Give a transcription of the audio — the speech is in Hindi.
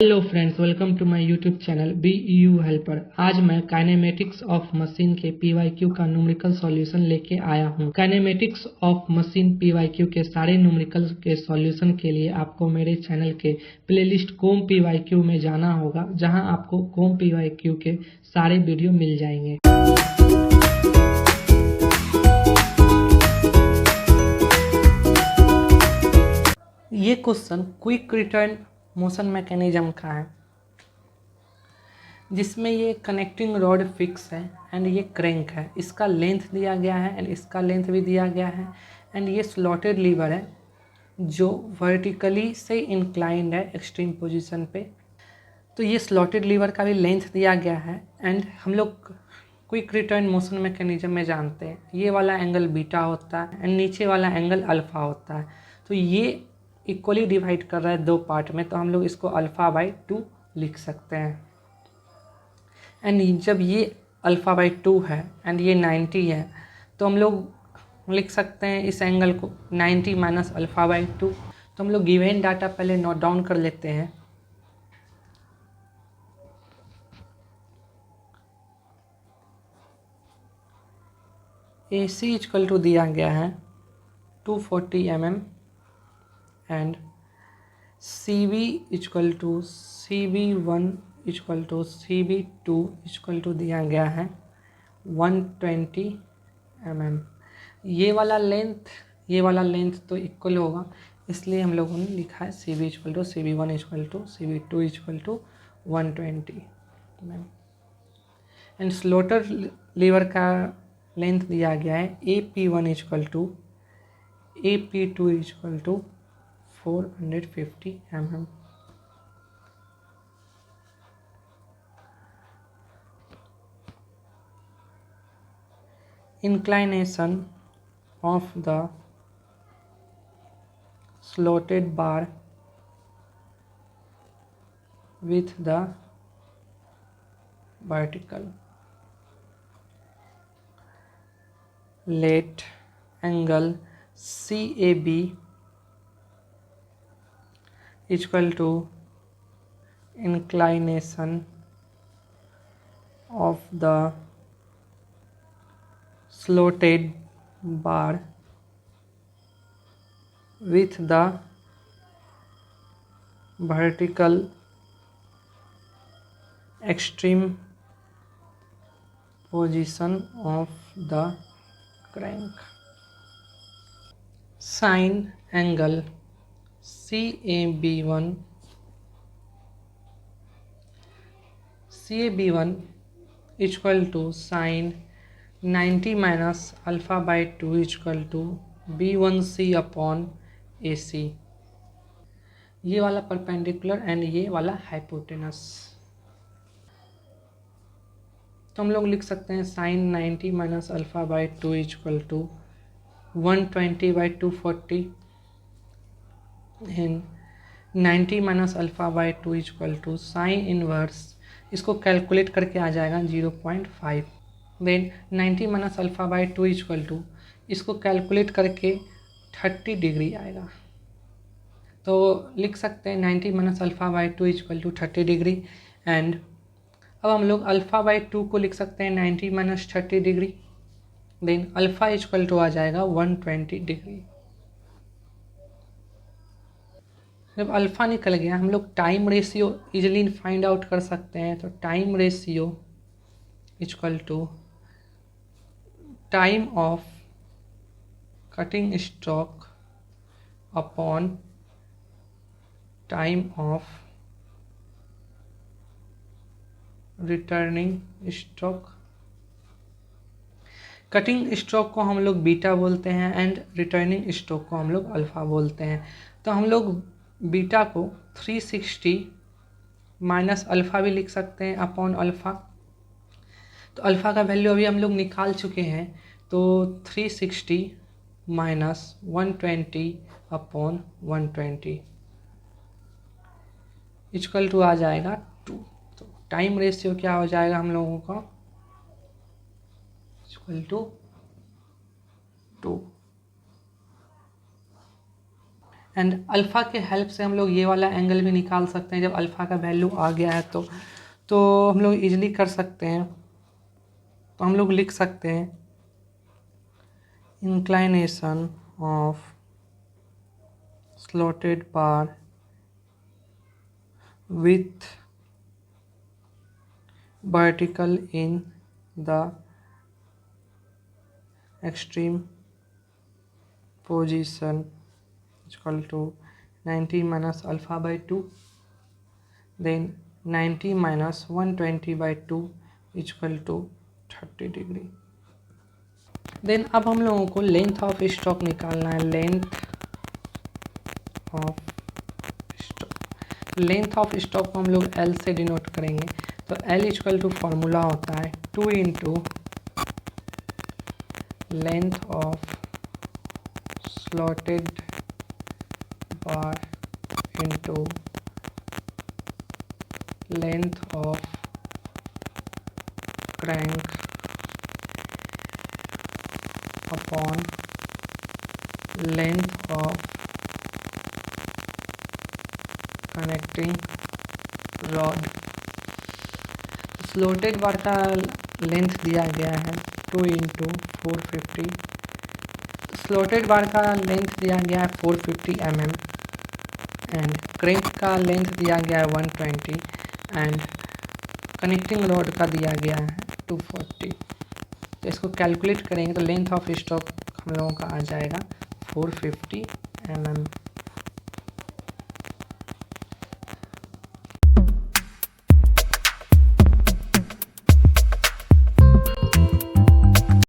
Hello friends, welcome to my YouTube channel BEU helper. आज मैं काइनेमेटिक्स ऑफ मशीन के PYQ का न्यूमेरिकल सॉल्यूशन लेके आया हूँ। काइनेमेटिक्स ऑफ मशीन PYQ के सारे न्यूमेरिकल के सॉल्यूशन के लिए आपको मेरे चैनल के प्लेलिस्ट कोम PYQ में जाना होगा, जहां आपको कोम PYQ के सारे वीडियो मिल जाएंगे। ये question quick return motion mechanism का है, जिसमें ये कनेक्टिंग रॉड फिक्स है एंड ये क्रैंक है। इसका लेंथ दिया गया है एंड इसका लेंथ भी दिया गया है एंड ये स्लॉटेड लीवर है जो वर्टिकली से इंक्लाइंड है एक्सट्रीम पोजीशन पे। तो ये स्लॉटेड लीवर का भी लेंथ दिया गया है एंड हम लोग क्विक रिटर्न मोशन मैकेनिज्म में जानते हैं ये वाला एंगल बीटा होता है एंड नीचे वाला एंगल अल्फ़ा होता है। तो ये इक्वली डिवाइड कर रहा है दो पार्ट में, तो हम लोग इसको α/2 लिख सकते हैं। एंड जब ये α/2 है एंड ये 90 है, तो हम लोग लिख सकते हैं इस एंगल को 90 माइनस α/2। तो हम लोग गिवन डाटा पहले नोट डाउन कर लेते हैं। AC इक्वल टू दिया गया है 240 mm and CB equal to CB1 equal to CB2 equal to दिया गया है 120 mm। ये वाला लेंथ तो इक्वल होगा, इसलिए हम लोगों ने लिखा है CB equal to CB1 equal to CB2 equal to 120 mm। And slotter lever का लेंथ दिया गया है AP1 equal to AP2 equal to 450 mm। Inclination of the slotted bar with the vertical let angle CAB equal to inclination of the slotted bar with the vertical extreme position of the crank। Sine angle CAB1 equal to sine 90 minus α/2 equal to B1C upon AC। ये वाला परपेंडिकुलर एंड ये वाला हाइपोटेनस। तो हम लोग लिख सकते हैं sine 90 minus α/2 equal to 120/240 and 90 minus α/2 equal to sine inverse, इसको कैलकुलेट करके आ जाएगा 0.5। देन 90 माइनस α/2 इक्वल टू इसको कैलकुलेट करके 30 डिग्री आएगा। तो लिख सकते हैं 90 minus α/2 equal to 30 degree. And अब हम लोग α/2 को लिख सकते हैं 90 minus 30 degree. Then alpha equal to आ जाएगा 120 डिग्री। जब अल्फ़ा निकल गया, हम लोग time ratio easily find out कर सकते हैं। तो time ratio equal to time of cutting stroke upon time of returning stroke. Cutting stroke को हम लोग बीटा बोलते हैं एंड रिटर्निंग स्ट्रोक को हम लोग अल्फ़ा बोलते हैं। तो हम लोग बीटा को 360 माइनस अल्फ़ा भी लिख सकते हैं अपॉन अल्फ़ा। तो अल्फ़ा का वैल्यू अभी हम लोग निकाल चुके हैं, तो 360 माइनस 120 अपॉन 120 इक्वल टू आ जाएगा 2। तो टाइम रेशियो क्या हो जाएगा हम लोगों का, इक्वल टू 2। एंड अल्फ़ा के हेल्प से हम लोग ये वाला एंगल भी निकाल सकते हैं। जब अल्फ़ा का वैल्यू आ गया है तो हम लोग इजीली कर सकते हैं। तो हम लोग लिख सकते हैं inclination of slotted bar with vertical in the extreme position is equal to 90 minus alpha by 2, then 90 minus 120 by 2 is equal to 30 degree। Then अब हम लोगों को लेंथ ऑफ स्टॉक निकालना है। लेंथ ऑफ स्टॉक को हम लोग L से डिनोट करेंगे। तो L इक्वल टू फॉर्मूला होता है 2 into length of slotted bar into length of crank upon length of connecting rod. Slotted bar का लेंथ दिया गया है 2 इंटू 450। स्लॉटेड बार का लेंथ दिया गया है 450 mm एंड क्रैंक का लेंथ दिया गया है 120 एंड कनेक्टिंग रॉड का दिया गया है 240। तो इसको कैलकुलेट करेंगे तो लेंथ ऑफ स्टॉक हम लोगों का आ जाएगा 450 mm।